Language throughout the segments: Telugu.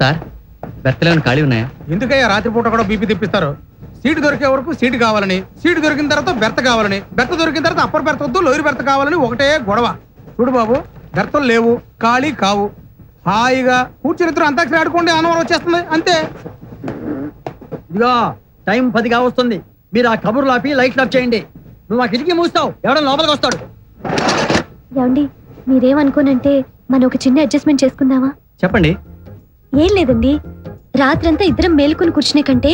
సార్ బెర్తలేని ఖాళీ ఉన్నాయా? ఎందుకయ్యా రాత్రిపూట కూడా బీపీ తెప్పిస్తారు? సీటు దొరికే వరకు సీటు కావాలని, సీటు దొరికిన తర్వాత బెర్త కావాలని, బెర్త దొరికిన తర్వాత అప్పర్ బెర్త వద్దు లోయర్ బెర్త కావాలని ఒకటే గొడవ. చూడు బాబు, బెర్తలు లేవు, ఖాళీ కావు, హాయిగా కూర్చునిద్దరు అంతాక్షరి ఆడుకోండి, ఆనవరం వచ్చేస్తుంది అంతే. ఇదిగో టైం 10 కావస్తుంది. మీరు ఆ కబుర్లు ఆపి లైట్లు ఆఫ్ చేయండి. నువ్వు ఆ కిటికీ మూస్తావు, ఎవడో లోపలికి వస్తాడు. ఏమండి, మీరేమనుకోనంటే మనం ఒక చిన్న అడ్జస్ట్మెంట్ చేసుకుందామా? చెప్పండి. ఏం లేదండి, రాత్రంతా ఇద్దరం మేలుకొని కూర్చునే కంటే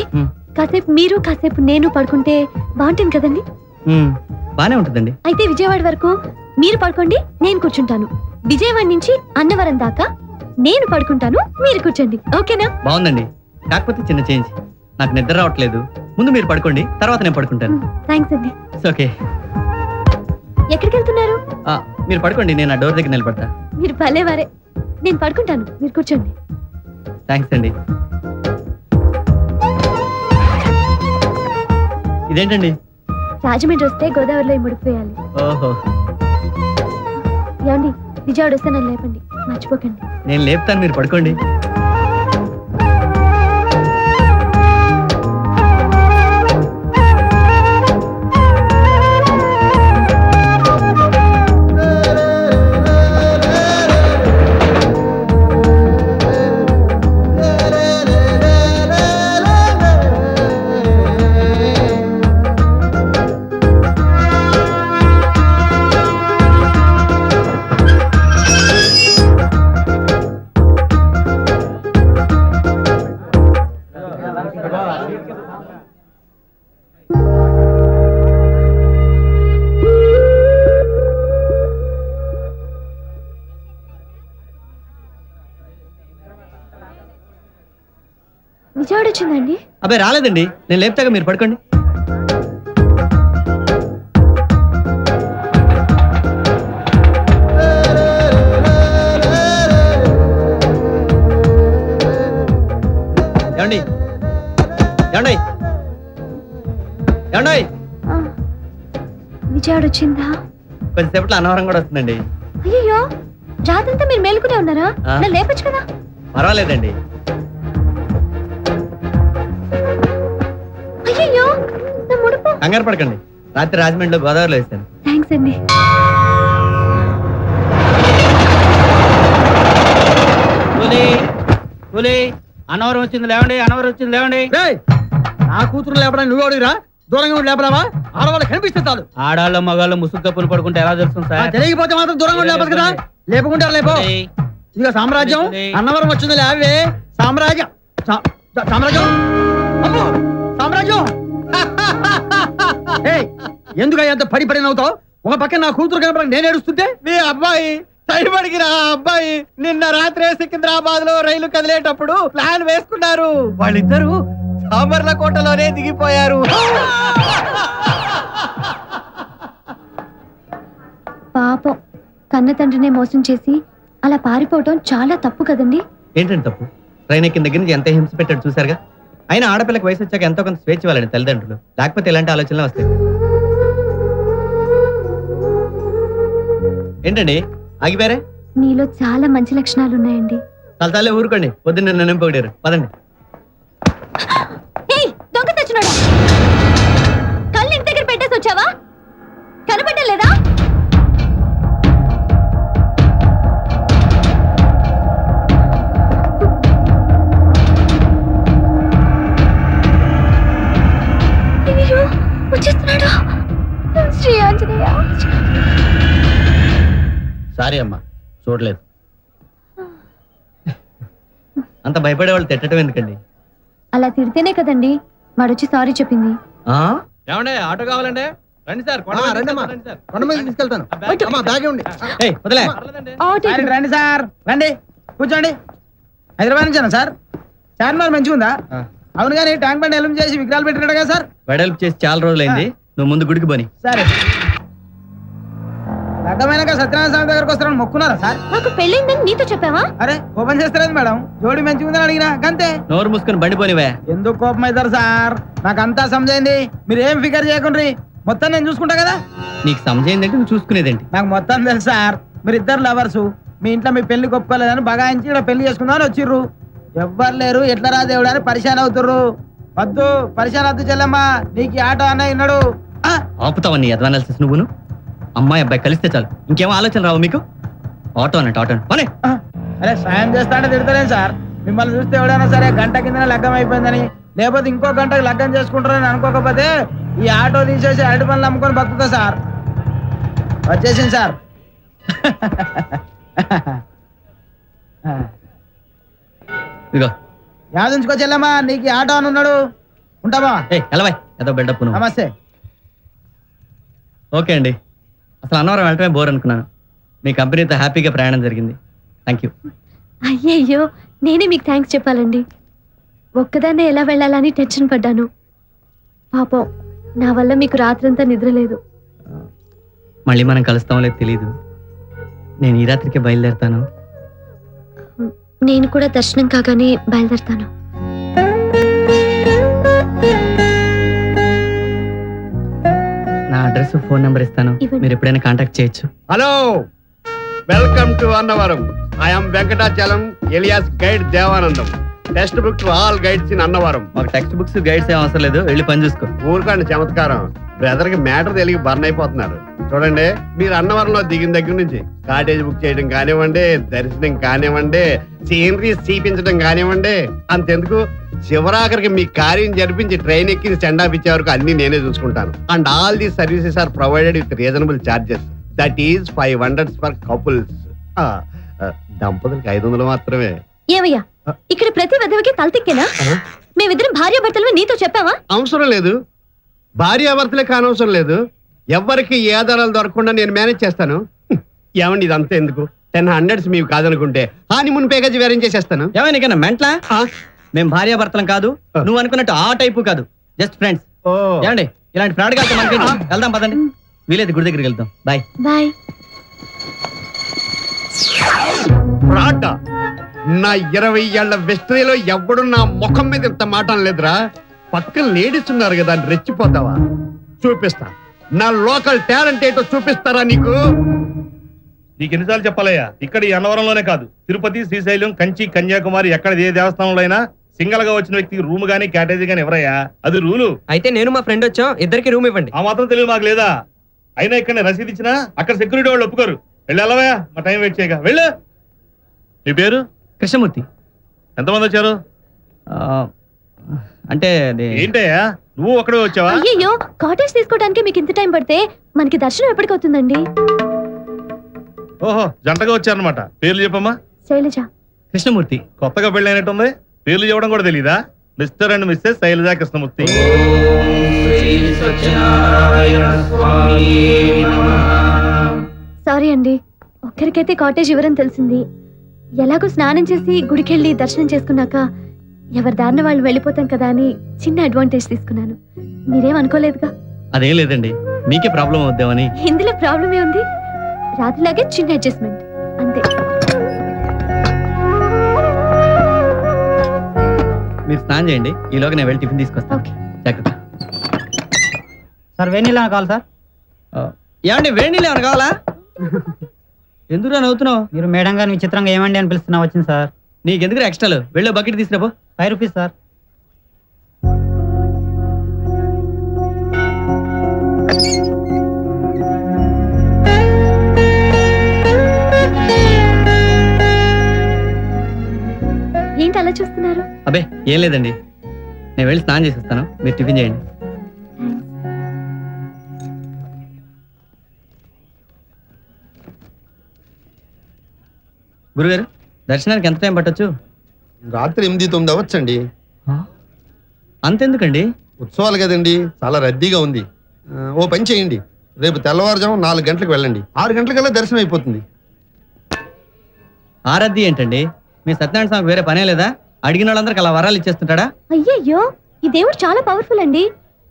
కాసేపు మీరు కాసేపు నేను పడుకుంటే బాగుంటుంది కదండి. బానే ఉంటుందండి. అయితే విజయవాడ వరకు మీరు పడుకోండి, నేను కూర్చుంటాను. విజయవాడ నుంచి అన్నవరం దాకా నేను పడుకుంటాను, మీరు కూర్చోండి. ఓకేనా? బాగుందండి. కాకపోతే చిన్న చేంజ్. నాకు నిద్ర రావట్లేదు. ముందు మీరు పడుకోండి, తర్వాత నేను పడుకుంటాను. థ్యాంక్స్ అండి. ఓకే. ఎక్కడికి వెళ్తున్నారు? మీరు పడుకోండి, నేను ఆ డోర్ దగ్గర నిలబడతా. మీరు భలేవారే. నేను పడుకుంటాను, మీరు కూర్చోండి. థ్యాంక్స్ అండి. ఇదేంటండి? రాజమండ్రి వస్తే గోదావరిలో ముడిపోయాలి. ఓహో. ఏమండి, విజయవాడ వస్తే నన్ను లేపండి, మర్చిపోకండి. నేను లేపుతాను, మీరు పడుకోండి. విజయవాడ వచ్చిందండి? అబ్బాయి రాలేదండి, నేను లేపుతాగా, మీరు పడుకోండి. ఏమండి ఏమండి ఏమండి? విజయవాడ వచ్చిందా? కొంచెంసేపట్లో అన్నవరం కూడా వస్తుందండి. అయ్యో, రాత్రంతా మీరు మేలుకునే ఉన్నారా? నన్ను లేపచ్చు కదా. పర్వాలేదండి. అయ్యో, నా ముడుపు. కంగారు పడకండి, రాత్రి రాజమండ్రిలో గోదావరిలో వేస్తాను. థ్యాంక్స్ అండి. అన్నవరం వచ్చింది లేవండి, అన్నవరం వచ్చింది లేవండి. నా కూతురు లేపడానికి నువ్వు అడిగిరా? దూరంగా ఉండి లేపరావా? ఆడవాళ్ళు కనిపిస్తే చాలు. ఆడాళ్ళ మగాళ్ళు ముసుగు కప్పులు పడుకుంటే ఎలా తెలుస్తుంది సార్? తెలియకపోతే మాత్రం దూరంగా ఉండి లేపదు కదా. లేపుకుంటారు లేపో. ఇదిగో సామ్రాజ్యం, అన్నవరం వచ్చింది లేవే. సామ్రాజ్యం సామ్రాజ్యం అమ్మో సామ్రాజ్యం. ఎందుకు అంత పడి పడి నవ్వుతావు? ఒక పక్కన నా కూతురు కనపడక నేను ఏడుస్తుంటే మీ అబ్బాయి టైండిగిన అబ్బాయి నిన్న రాత్రి సికింద్రాబాద్ లో రైలు కదిలేటప్పుడు ప్లాన్ వేసుకున్నారు. వాళ్ళిద్దరూ సామర్లకోటలోనే దిగిపోయారు. పాపం, కన్న తండ్రినే మోసం చేసి అలా పారిపోవటం చాలా తప్పు కదండి. ఏంటంటే తప్పు? ట్రైన్ ఎక్కిన దగ్గర నుంచి ఎంత హింస పెట్టాడు చూసారుగా. అయినా ఆడపిల్లకి వయసు వచ్చాక ఎంతో కొంత స్వేచ్ఛ ఇవ్వాలండి తల్లిదండ్రులు. లేకపోతే ఇలాంటి ఆలోచనలు వస్తాయి. ఏంటండి ఆగిపోయారే? మీలో చాలా మంచి లక్షణాలు ఉన్నాయండి. తలతాలే ఊరుకోండి, పొద్దున్న నన్ను పొగిడారు. పదండి. దొంగ తెచ్చినాడు. కళ్ళు ఇంటి దగ్గర పెట్టేసి వచ్చావా? కనపడలేదా? వచ్చేస్తున్నాడు. శ్రీ ఆంజనేయ. సారీ అమ్మా, చూడలేదు. అంత భయపడే వాళ్ళు తిట్టడం ఎందుకండి? అలా తిడితేనే కదండి వాడొచ్చి సారీ చెప్పింది. ఏమండి, ఆటో కావాలండి? రండి సార్, కొండ మీద తీసుకెళ్తాను. రండి సార్, రండి కూర్చోండి. హైదరాబాద్ నుంచేనా సార్? చార్మినార్ మంచిగా ఉందా? అవును కానీ ట్యాంక్ బండ్ ఎలుపు చేసి విగ్రహాలు పెట్టాడు కదా సార్? వెడల్పు చేసి చాలా రోజులైంది. నువ్వు ముందు గుడికి పోని. సరే. లగ్గమైనాక సత్యనారాయణ స్వామి దగ్గరకు వస్తారని మొక్కున్నారా సార్? నాకు పెళ్ళైందని నీతో చెప్పావా? అరే కోపం చేస్తలేదు మేడం, జోడి మంచిగా ఉందని అడిగినా గంతే. నోరు మూసుకొని బండి పోనివే. ఎందుకు కోపం అవుతారు సార్? నాకు అంతా సమజైంది, మీరు ఏం ఫికర్ చేయకుండ్రి, మొత్తం నేను చూసుకుంటా కదా. నీకు సమజైందంటే నువ్వు చూసుకునేదేంటి? నాకు మొత్తం తెలుసు సార్. మీరు ఇద్దరు లవర్స్, మీ ఇంట్లో మీ పెళ్లి ఒప్పుకోలేదని బగాయించి ఇక్కడ పెళ్లి చేసుకుందామని వచ్చిర్రు. ఎవ్వరు లేరు ఎట్లా రా దేవుడు అని పరిశాన్ అవుతుర్రు. వద్దు పరిశాన్ వద్దు చెల్లమ్మా, నీకు ఈ ఆటో అన్న విన్నాడు. ఆపుతావా నీ అడ్వానాలిసిస్ నువ్వును? అమ్మాయి అబ్బాయి కలిస్తే చాలు, ఇంకేమో ఆలోచన రావు మీకు? ఆటో అన్నట్టు ఆటో పనే. అరే సాయం చేస్తా అంటే తిడతలేను సార్. మిమ్మల్ని చూస్తే ఎవడైనా సరే గంట కింద లగ్గం అయిపోయిందని, లేకపోతే ఇంకో గంటకి లగ్గం చేసుకుంటారని అనుకోకపోతే ఈ ఆటో తీసేసి అరటి పనులు అమ్ముకొని బతుకుతా సార్. వచ్చేసింది సార్. ఇగో యాదించుకో చెల్లమ్మా, నీకు ఈ ఆటో అని ఉన్నాడు. ఉంటావా? ఎలవాయ్ ఏదో బిల్డప్. నమస్తే. ఓకే అండి, అసలు అన్నవరం వెళ్ళటమే బోర్ అనుకున్నాను. మీ కంపెనీతో హ్యాపీగా ప్రయాణం జరిగింది. Thank you. అయ్యయ్యో, నేనే మీకు థ్యాంక్స్ చెప్పాలండి. ఒక్కదాన్నే ఎలా వెళ్ళాలని టెన్షన్ పడ్డాను. పాపం నా వల్ల మీకు రాత్రంతా నిద్ర లేదు. మళ్ళీ మనం కలుస్తామో లేదు తెలీదు. నేను ఈ రాత్రికే బయలుదేరుతాను. నేను కూడా దర్శనం కాగానే బయలుదేరుతాను. నా అడ్రస్ ఫోన్ నెంబర్ ఇస్తాను, ఇవ్వండి. మీరు ఎప్పుడైనా కాంటాక్ట్ చేయొచ్చు. Hello, welcome to Annavaram. I'm Venkatachalam alias guide Devanandam. Text book to all guides in Annavaram. మాకు టెక్స్ట్ బుక్స్ గైడ్స్ ఏం అవసరం లేదు, వెళ్ళి పని చూసుకో. ఊరుకోండి చమత్కారం. బ్రదర్ కి మ్యాటర్ తెలియ బర్న్ అయిపోతున్నారు. చూడండి, మీరు అన్నవరంలో దిగిన దగ్గర నుంచి కాటేజ్ బుక్ చేయడం కానివ్వండి, దర్శనం కానివ్వండి, సీనరీ చూపించడం కానివ్వండి, అంతెందుకు చివరాఖరికి మీ కార్యం జరిపించి ట్రైన్ ఎక్కి సెండ్ ఆఫ్ ఇచ్చే వరకు అన్ని నేనే చూసుకుంటాను. And all these services are provided with reasonable charges. That is 500 for couples. దంపతులకి 500 మాత్రమే. ఏమయ్యా, ఇక్కడ ప్రతి విధవకి తలతిక్కేనా? మేమిద్దరం భార్యాభర్తలు నీతో చెప్పావా? అవసరం లేదు, భార్యాభర్తలే కానవసరం లేదు. ఎవరికి ఏ ఆధారాలు దొరకకుండా నేను మేనేజ్ చేస్తాను. ఏమండి ఇదంతా ఎందుకు? 1000 మీవి కాదనుకుంటే హానిమూన్ ప్యాకేజ్ వేరేం చేసేస్తాను. ఏమైనా నీకన్నా మెంట్లా? మేము భార్యాభర్తలం కాదు, నువ్వు అనుకున్నట్టు ఆ టైపు కాదు, జస్ట్ ఫ్రెండ్స్. ఏమండి ఇలాంటి ఫ్రాడ్ కాదు మనకి. వెళ్దాం పదండి, వీలైతే గుడి దగ్గరికి వెళ్తాం. Bye bye. ఫ్రాడ్? నా 20 ఏళ్ల వెస్ట్రీలో ఎవడు నా ముఖం మీద ఇంత మాట అనలేదురా. పక్కన లేడీస్ ఉన్నారు కదా అని రెచ్చిపోతావా? చూపిస్తా, నా లోకల్ టాలెంట్ ఏంటో చూపిస్తారా నీకు? నీకు ఎన్నిసార్లు చెప్పాలయ్యా, ఇక్కడ ఈ అన్నవరంలోనే కాదు, తిరుపతి, శ్రీశైలం, కంచి, కన్యాకుమారి ఎక్కడ ఏ దేవస్థానంలో అయినా సింగల్ గా వచ్చిన వ్యక్తికి రూమ్ గానీ క్యాటేజీ గానీ ఎవరయ్యా, అది రూలు. అయితే నేను మా ఫ్రెండ్ వచ్చాం, ఇద్దరికి రూమ్ ఇవ్వండి. ఆ మాత్రం తెలియదు మాకు లేదా? అయినా ఇక్కడ రసీదు ఇచ్చినా అక్కడ సెక్యూరిటీ వాళ్ళు ఒప్పుకోరు. వెళ్ళి వెళ్ళవయ్యా, మా టైం వెయిట్ చేయగా. వెళ్ళు. నీ పేరు? కృష్ణమూర్తి. ఎంతమంది వచ్చారు? అంటే అది ఏంటయ్యా, నువ్వు ఒక్కడే వచ్చావా? అయ్యయ్యో, కాటేజ్ తీసుకోవడానికి మీకు ఇంత టైం పడితే మనకి దర్శనం ఎప్పటికవుతుందండి? ఓహో, జంటగా వచ్చారనమాట. పేర్లు చెప్పమ్మా. శైలజ. కృష్ణమూర్తి. కొత్తగా పెళ్లి అయినట్టుంది, పేర్లు చెప్పడం కూడా తెలీదా? Mister and missus Shailaja Krishnamurthy. Sorry అండి, ఒక్కరికైతే కాటేజ్ ఇవ్వరని తెలిసింది. ఎలాగో స్నానం చేసి గుడికెళ్ళి దర్శనం చేసుకున్నాక ఎవరి దారిన వాళ్ళు వెళ్ళిపోతాం కదా అని చిన్న అడ్వాంటేజ్ తీసుకున్నాను. మీరేం అనుకోలేదుగా? అదేం లేదండి, మీకే ప్రాబ్లం అవుద్దామని. ఇందులో ప్రాబ్లం ఏముంది? రాత్రిలాగే చిన్న అడ్జస్ట్మెంట్ అంతే. మీరు స్నానం చేయండి, ఈలోగా నేను వెళ్ళి టిఫిన్ తీసుకొస్తాను. ఓకే. జాగ్రత్త. సార్ వేణీలా కావాలి సార్. ఏమండి వేడి నీళ్ళు ఏమైనా కావాలా? ఎందుకు నవ్వుతున్నావు? మీరు మేడం గారిని విచిత్రంగా ఏమండి అని పిలుస్తున్నా వచ్చింది సార్. నీకెందుకు ఎక్స్ట్రాలు? వెళ్ళి బకెట్ తీసుకురాపో. 5 rupees sir. ఏంటి అలా చూస్తున్నారు? అబ్బే ఏం లేదండి, నేను వెళ్ళి స్నానం చేసేస్తాను, మీరు టిఫిన్ చేయండి. గురుగారు, దర్శనానికి ఎంత టైం పట్టొచ్చు? రాత్రి 8-9 అవ్వచ్చండి. అంతెందుకండి? ఉత్సవాలు కదండి, చాలా రద్దీగా ఉంది. ఓ పని చేయండి, రేపు తెల్లవారుజాము 4 గంటలకు వెళ్ళండి, 6 గంటలకల్లా దర్శనం అయిపోతుంది. ఆరాధ్య ఏంటండి? మీ సత్యనారాయణ స్వామికి వేరే పనే లేదా? అడిగిన వాళ్ళందరికి అలా వరాలు ఇచ్చేస్తుంటాడా? అయ్యయ్యో, ఈ దేవుడు చాలా పవర్ఫుల్ అండి.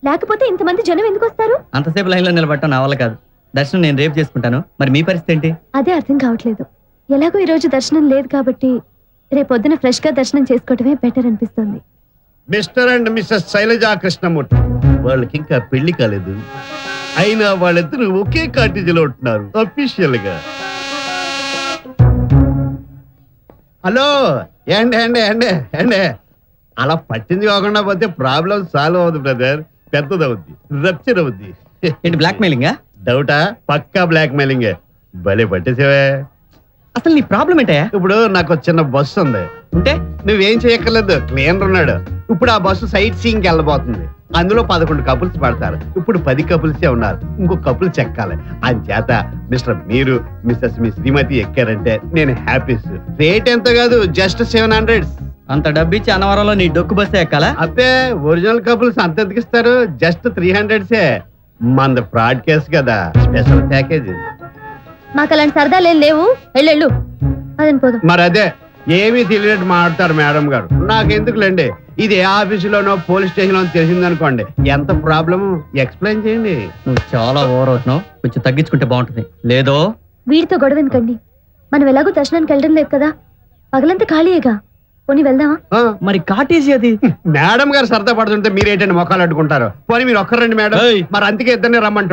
లేకపోతే ఇంతమంది జనం ఎందుకు వస్తారు? అంతసేపు లైన్లో నిలబడటం నా వల్ల కాదు. దర్శనం నేను రేపు చేసుకుంటాను, మరి మీ పరిస్థితి ఏంటి? అదే అర్థం కావట్లేదు. ఎలాగో ఈ రోజు దర్శనం లేదు కాబట్టి రేపొద్దున ఫ్రెష్ గా దర్శనం చేసుకోవటమే బెటర్ అనిపిస్తుంది. Mr and missus Shailaja Krishnamurthy, వాళ్ళకి ఇంకా పెళ్లి కాలేదు, అయినా వాళ్ళిద్దరూ ఒకే కాటేజీలో ఉంటున్నారు అఫీషియల్ గా. హలో, ఏండి ఏండి ఏండి ఏండి అలా పట్టించుకోకుండా పోతే ప్రాబ్లం సాల్వ్ అవుతుంది బ్రదర్, పెద్దది అవుద్ది, రప్చర్ అవుద్ది. ఏంటి బ్లాక్ మెయిలింగా? డౌటా? పక్కా బ్లాక్ మెయిలింగ్. భలే పట్టేసేవే. అసలు నీ ప్రాబ్లం ఏంటయ్యా? ఇప్పుడు నాకు ఒక చిన్న బస్సు ఉంది, ఉంటే నువ్వేం చేయక్కర్లేదు, క్లీనర్ ఉన్నాడు. ఇప్పుడు ఆ బస్సు సైట్ సీయింగ్ వెళ్ళబోతుంది. అందులో 11 కపుల్స్ పడతారు. ఇప్పుడు 10 కపుల్సే ఉన్నారు, ఇంకో కపుల్ చెక్కాలి. అంచేత మిస్టర్ మీరు మిస్సెస్ మీ శ్రీమతి ఎక్కారంటే నేను హ్యాపీ. రేట్ ఎంత కాదు, జస్ట్ 700. అంత డబ్బిచ్చి అన్నవరంలో నీ డొక్కు బస్సే ఎక్కాలా? అబ్బే ఒరిజినల్ కపుల్స్ అంత ఎందుకిస్తారు, జస్ట్ 300సే. మంద ఫ్రాడ్ కేసు కదా, స్పెషల్ ప్యాకేజ్. మాకు అలాంటి సరదాలు ఏం లేవు. వెళ్ళు అదని పోదాం. మరి అదే ఏమీ తెలియనట్టు మాట్లాడతారు మేడం గారు. నాకెందుకులేండి, ఇది ఏ ఆఫీసులోనో పోలీస్ స్టేషన్లోనో తెలిసిందనుకోండి, ఎంత ప్రాబ్లమ్ ఎక్స్ప్లెయిన్ చేయండి. నువ్వు చాలా ఓవర్ అవుతున్నావు, కొంచెం తగ్గించుకుంటే బాగుంటుంది. లేదో వీడితో గొడవ ఎందుకండి? మనం ఎలాగో దర్శనానికి వెళ్ళడం లేదు కదా, పగలంతా ఖాళీయేగా. పోనీ వెళ్దామా? ఆ, మరి కాటేజీ అది మేడం గారు సరదా పడుతుంటే మీరేంటండి మొక్కలు అడ్డుకుంటారు? పోనీ మీరు ఒక్కరండి మేడం. ఏయ్. మరి అందుకే ఇద్దరిని రమ్మంటారు.